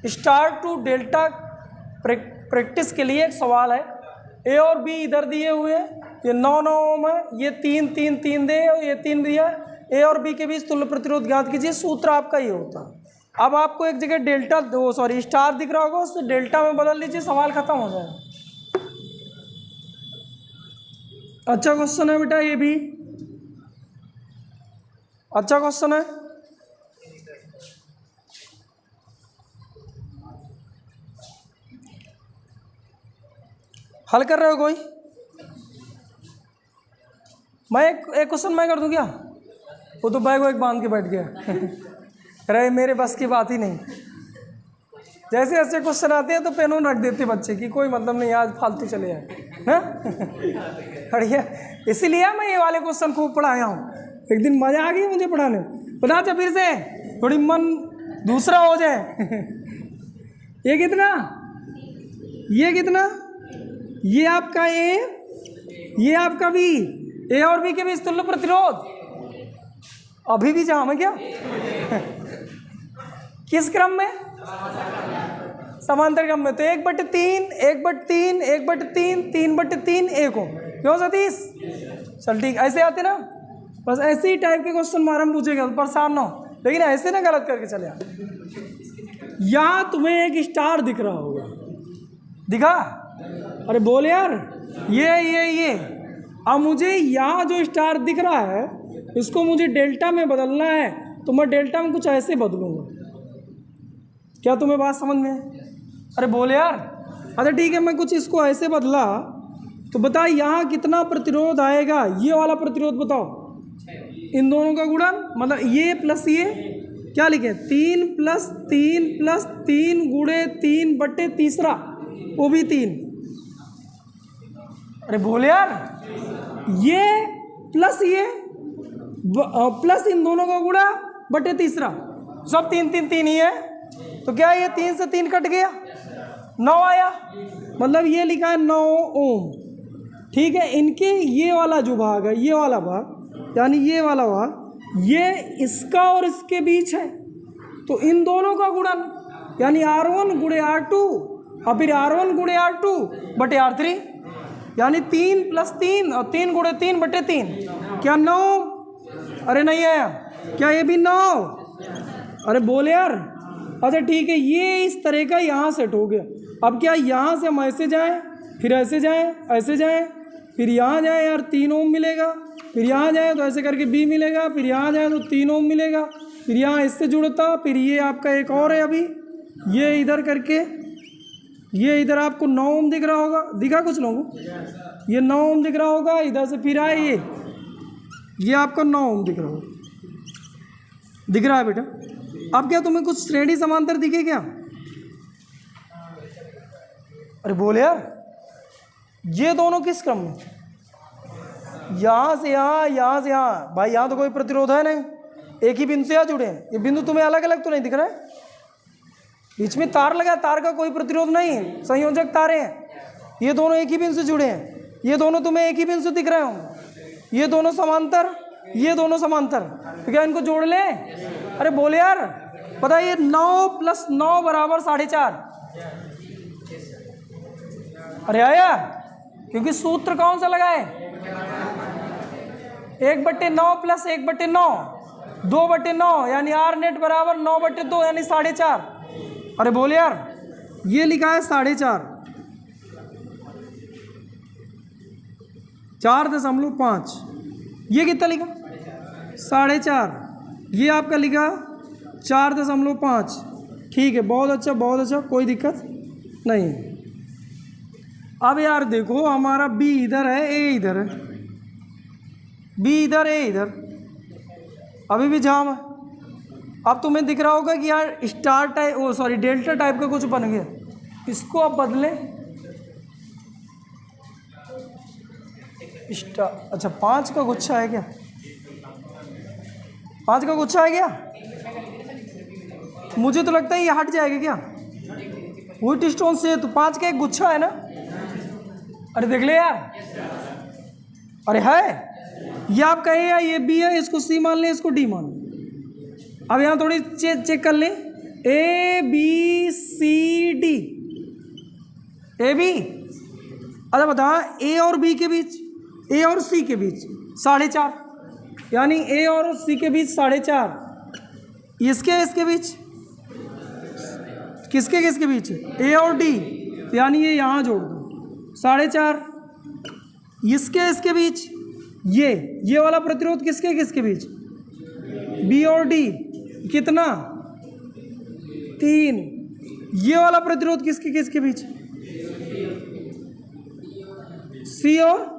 स्टार टू डेल्टा प्रैक्टिस के लिए एक सवाल है। ए और बी इधर दिए हुए हैं, ये 9 ओम है, ये 3 दे और ये 3 दिया है। ए और बी के बीच तुल्य प्रतिरोध ज्ञात कीजिए, सूत्र आपका ये होता है। अब आपको एक जगह स्टार दिख रहा होगा, उससे डेल्टा में बदल लीजिए, सवाल खत्म हो जाएगा। अच्छा क्वेश्चन है बेटा, ये भी अच्छा क्वेश्चन है। हल कर रहे हो कोई? मैं एक क्वेश्चन मैं कर दूं क्या? वो तो बैग वैग बांध के बैठ गया। अरे मेरे बस की बात ही नहीं। जैसे ऐसे क्वेश्चन आते हैं तो पेन ऑन रख देते बच्चे की, कोई मतलब नहीं, आज फालतू चले जाए ना। बढ़िया, इसीलिए मैं ये वाले क्वेश्चन खूब पढ़ाया हूँ। एक दिन मजा आ गई मुझे पढ़ाने, बता दे फिर से, थोड़ी मन दूसरा हो जाए। ये कितना, ये कितना, ये आपका ए, ये आपका बी, ए और बी के बीच तुल्य प्रतिरोध अभी भी जाम है क्या? किस क्रम में? समांतर क्रम में। तो 1/3, 1/3, 1/3, 3/3, 1 हो क्यों सतीश? चल ठीक, ऐसे आते ना, बस ऐसे ही टाइप के क्वेश्चन मारम पूछेगा, परेशान ना हो, लेकिन ऐसे ना गलत करके चले आ। यहाँ तुम्हें एक स्टार दिख रहा होगा, दिखा? अरे बोल यार, ये अब मुझे यहाँ जो स्टार दिख रहा है इसको मुझे डेल्टा में बदलना है, तो मैं डेल्टा में कुछ ऐसे बदलूंगा। क्या तुम्हें बात समझ में? अरे बोल यार। अच्छा ठीक है, मैं कुछ इसको ऐसे बदला तो बताओ यहाँ कितना प्रतिरोध आएगा, ये वाला प्रतिरोध बताओ, इन दोनों का गुणन, मतलब ये प्लस ये, क्या लिखे 3 + 3 + 3 गुणे 3 बटे तीसरा, वो भी 3। अरे बोल यार, ये प्लस ये प्लस इन दोनों का गुणा बटे तीसरा, सब 3 3 3 ही है। तो क्या ये 3 से 3 कट गया, 9 आया, मतलब ये लिखा है 9 ओम। ठीक है, इनके ये वाला जो भाग है, ये वाला भाग यानी ये वाला भाग, ये इसका और इसके बीच है, तो इन दोनों का गुणन यानी R1 × R2 और फिर R1 × R2 बटे R3, यानी 3 + 3 और 3 × 3 बटे 3, क्या 9? अरे नहीं आया, क्या ये भी 9? अरे बोल यार। अच्छा ठीक है, ये इस तरह का यहाँ सेट हो गया। अब क्या यहाँ से हम ऐसे जाएं, फिर ऐसे जाएं, ऐसे जाएं, फिर यहाँ जाएं यार 3 ओम मिलेगा, फिर यहाँ जाएं तो ऐसे करके B मिलेगा, फिर यहाँ जाएं तो 3 ओम मिलेगा, फिर यहाँ इससे जुड़ता, फिर ये आपका एक और है अभी, ये इधर करके, ये इधर आपको 9 ओम दिख रहा होगा, दिखा कुछ लोगों को, ये 9 ओम दिख रहा होगा, इधर से फिर आए ये आपका 9 ओम दिख रहा होगा, दिख रहा है बेटा। अब क्या तुम्हें कुछ श्रेणी समांतर दिखे क्या? अरे बोल यार, ये दोनों किस क्रम में, यहाँ से यहाँ, यहाँ से यहाँ, भाई यहाँ तो कोई प्रतिरोध है नहीं, एक ही बिंदु से यहाँ जुड़े हैं, ये बिंदु तुम्हें अलग अलग तो नहीं दिख रहा है, बीच में तार लगा है, तार का कोई प्रतिरोध नहीं है, संयोजक तारे हैं, ये दोनों एक ही बिंदु से जुड़े हैं, ये दोनों तुम्हें एक ही बिंदु से दिख रहे होंगे, ये दोनों समांतर, ये दोनों समांतर, तो क्या इनको जोड़ लें? अरे बोले यार, पता है ये 9 + 9 = 4.5। अरे आया, क्योंकि सूत्र कौन सा लगा है, 1/9 + 1/9, 2/9, यानी R नेट = 9/2 यानी 4.5। अरे बोले यार, ये लिखा है 4.5, 4.5, ये कितना लिखा 4.5, ये आपका लिखा 4.5। ठीक है, बहुत अच्छा बहुत अच्छा, कोई दिक्कत नहीं। अब यार देखो, हमारा B इधर है, A इधर है, B इधर, A इधर, अभी भी जाम है। अब तुम्हें दिख रहा होगा कि यार स्टार टाइप, ओ सॉरी डेल्टा टाइप का कुछ बन गया, इसको अब बदलें स्टार। अच्छा 5 का गुच्छा है क्या, 5 का गुच्छा है क्या? मुझे तो लगता है ये हट जाएगा क्या, व्हीट स्टोन से तो 5 का एक गुच्छा है ना। अरे देख ले यार, अरे है, ये आपका A है, ये B है, इसको C मान लें, इसको D मान लें। अब यहाँ थोड़ी चेक कर लें, A B C D, A B। अच्छा बता, A और B के बीच, A और C के बीच 4.5, यानी A और C के बीच 4.5, इसके बीच, किसके बीच है, A और D, यानी ये यहाँ जोड़ दो 4.5, इसके बीच ये वाला प्रतिरोध किसके बीच, B और D कितना 3, ये वाला प्रतिरोध किसके बीच, C और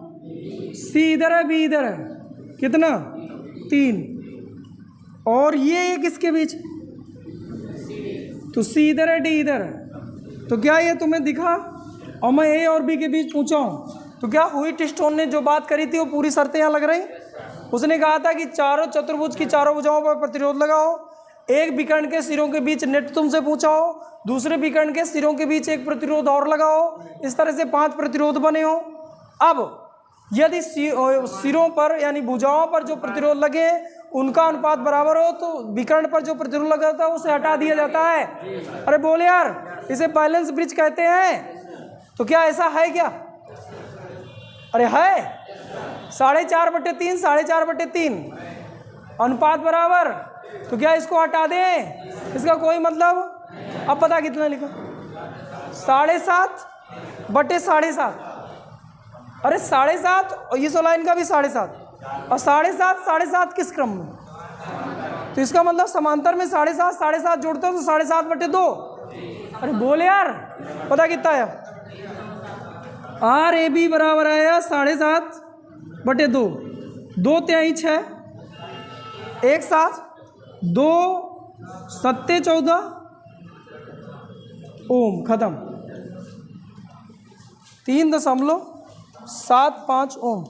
C इधर है, B इधर है, कितना 3, और ये किसके बीच, तो C इधर है, D इधर है। तो क्या ये तुम्हें दिखा? और मैं A और B के बीच पूछा हूँ, तो क्या व्हीट स्टोन ने जो बात करी थी वो पूरी शर्तें यहाँ लग रही? उसने कहा था कि चारों चतुर्भुज की चारों भुजाओं पर प्रतिरोध लगाओ, एक विकर्ण के सिरों के बीच नेट तुमसे पूछा हो, दूसरे विकर्ण के सिरों के बीच एक प्रतिरोध और लगाओ, इस तरह से 5 प्रतिरोध बने हो। अब यदि सिरों पर यानी भुजाओं पर जो प्रतिरोध लगे उनका अनुपात बराबर हो तो विकर्ण पर जो प्रतिरोध लगा था उसे हटा दिया जाता है। अरे बोले यार, इसे बैलेंस ब्रिज कहते हैं। तो क्या ऐसा है क्या? अरे है, 4.5/3, 4.5/3 अनुपात बराबर। तो क्या इसको हटा दें? इसका कोई मतलब। अब पता कितना लिखा, 7.5/7। अरे 7.5 और इस लाइन का भी 7.5 और 7.5 किस क्रम में? तो इसका मतलब समांतर में 7.5 जोड़ते हो तो 7.5/2। अरे बोले यार, पता कितना है? आर ए बी बराबर आया 7.5/2, 2/3 6, एक साथ 2 7 14 ओम, खत्म। 3.75 ओम।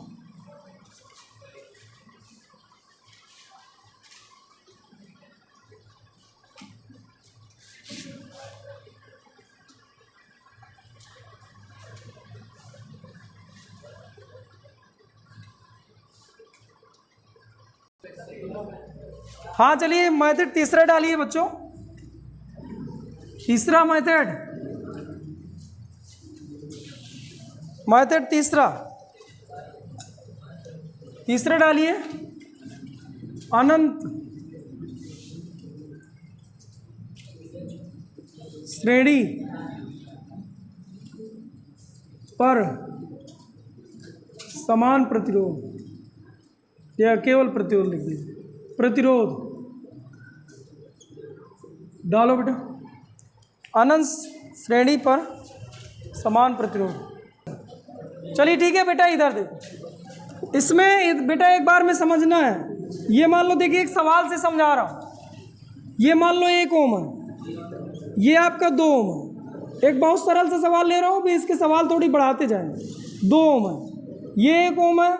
हाँ चलिए, मेथड तीसरा डालिए बच्चों। तीसरा मेथड तीसरा डालिए। अनंत श्रेणी पर समान प्रतिरोध, या केवल प्रतिरोध लिख दीजिए, प्रतिरोध डालो बेटा। अनंत श्रेणी पर समान प्रतिरोध। चलिए ठीक है बेटा, इधर देखो। इसमें बेटा एक बार में समझना है। ये मान लो, देखिए एक सवाल से समझा रहा हूँ। ये मान लो 1 ओम है, ये आपका 2 ओम है। एक बहुत सरल सा सवाल ले रहा हूँ, भी इसके सवाल थोड़ी बढ़ाते जाएंगे। 2 ओम है, ये 1 ओम है,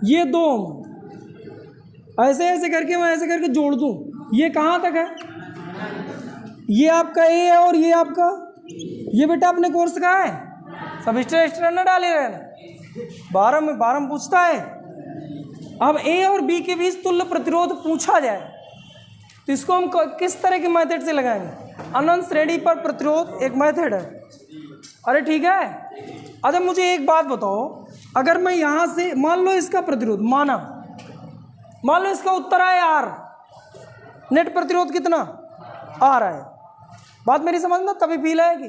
ये 2 ओम है। ऐसे ऐसे करके मैं ऐसे करके जोड़ दूँ, ये कहाँ तक है? ये आपका ए है और ये आपका, ये बेटा अपने कोर्स का है। सब स्टर न डाले रहे ना, 12 में पूछता है। अब ए और बी के बीच तुल्य प्रतिरोध पूछा जाए तो इसको हम किस तरह के मेथड से लगाएंगे? अनंत श्रेणी पर प्रतिरोध एक मेथड है। अरे ठीक है। अच्छा मुझे एक बात बताओ, अगर मैं यहाँ से मान लो इसका प्रतिरोध मान लो इसका उत्तर आए आर, नेट प्रतिरोध कितना आ रहा है? बात मेरी समझना, तभी फील आएगी।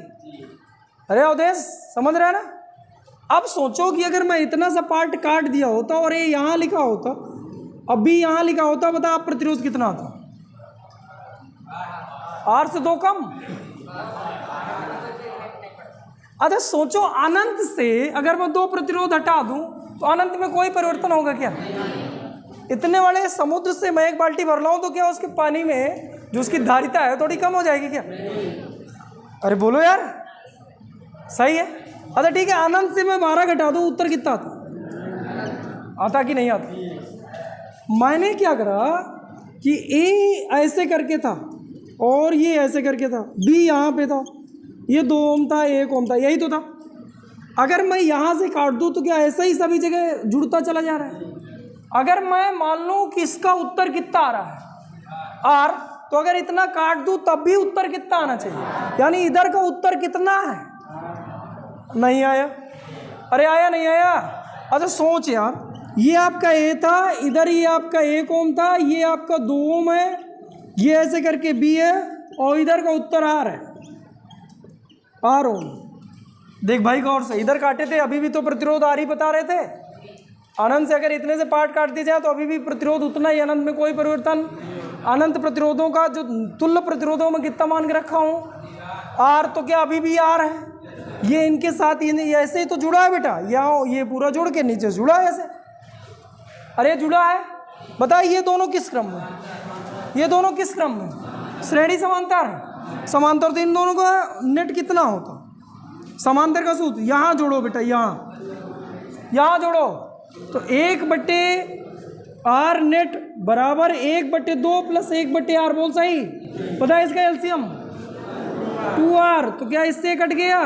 अरे अवधेश समझ रहे हैं ना? अब सोचो कि अगर मैं इतना सा पार्ट काट दिया होता और ये यहाँ लिखा होता, अब भी यहाँ लिखा होता, बता आप प्रतिरोध कितना आता? आर से 2 कम। अच्छा सोचो, अनंत से अगर मैं 2 प्रतिरोध हटा दूं तो अनंत में कोई परिवर्तन होगा क्या? इतने बड़े समुद्र से मैं एक बाल्टी भर लाऊं तो क्या उसके पानी में जो उसकी धारिता है थोड़ी कम हो जाएगी क्या? अरे बोलो यार, सही है। अच्छा ठीक है, अनंत से मैं 12 घटा दूं, उत्तर कितना आता कि नहीं आता? मैंने क्या करा कि ए ऐसे करके था और ये ऐसे करके था, बी यहाँ पे था, ये 2 ओम था, 1 ओम था, यही तो था। अगर मैं यहाँ से काट दूँ तो क्या ऐसा ही सभी जगह जुड़ता चला जा रहा है? अगर मैं मान लूँ कि इसका उत्तर कितना आ रहा है आर, तो अगर इतना काट दूँ तब भी उत्तर कितना आना चाहिए? यानी इधर का उत्तर कितना है? नहीं आया। अरे आया नहीं आया? अच्छा सोच यार, ये आपका ए था, इधर ये आपका 1 ओम था, ये आपका 2 ओम है, ये ऐसे करके बी है और इधर का उत्तर आर है, आर ओम। देख भाई गौर से, इधर काटे थे अभी भी तो प्रतिरोध आर ही बता रहे थे। अनंत से अगर इतने से पार्ट काट दिया जाए तो अभी भी प्रतिरोध उतना ही, अनंत में कोई परिवर्तन। अनंत प्रतिरोधों का जो तुल्य प्रतिरोधों में कितना मान के रखा हूँ आर, तो क्या अभी भी आर है। ये इनके साथ ये ऐसे ही तो जुड़ा है बेटा, ये पूरा जुड़ के नीचे जुड़ा है ऐसे। अरे जुड़ा है, बताइए ये दोनों किस क्रम में? ये दोनों किस क्रम में? श्रेणी समांतर। समांतर तो इन दोनों का नेट कितना होता? समांतर का सूत्र यहाँ जोड़ो बेटा, यहाँ जोड़ो तो 1/r नेट बराबर 1/2 + 1/r। बोल सही। पता है इसका एलसीएम 2r, तो क्या इससे कट गया?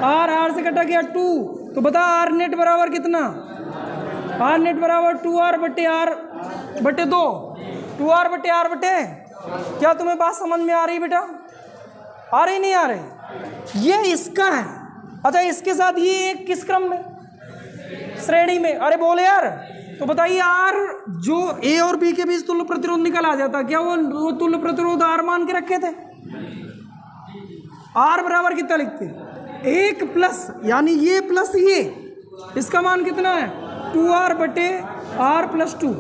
r से कटा गया 2, तो बता r नेट बराबर कितना? r नेट बराबर 2r/r/2, 2r/r/। क्या तुम्हें बात समझ में आ रही बेटा? आ रही नहीं आ रही? ये इसका है। अच्छा इसके साथ ये एक किस क्रम में? श्रेणी में। अरे बोले यार, तो बताइए आर जो ए और बी के बीच तुल्य प्रतिरोध निकल आ जाता, क्या वो तुल्य प्रतिरोध आर मान के रखे थे? आर बराबर कितना लिखते? 1 प्लस, यानी ये प्लस ये, इसका मान कितना है? 2r/r+2।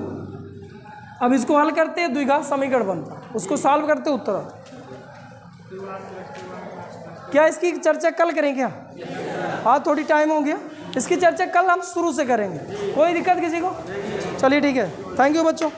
अब इसको हल करते हैं, द्विघात समीकरण बनता, उसको सॉल्व करते उत्तर आता। क्या इसकी चर्चा कल करें क्या? हाँ थोड़ी टाइम हो गया, इसकी चर्चा कल हम शुरू से करेंगे, कोई दिक्कत किसी को? चलिए ठीक है, थैंक यू बच्चों।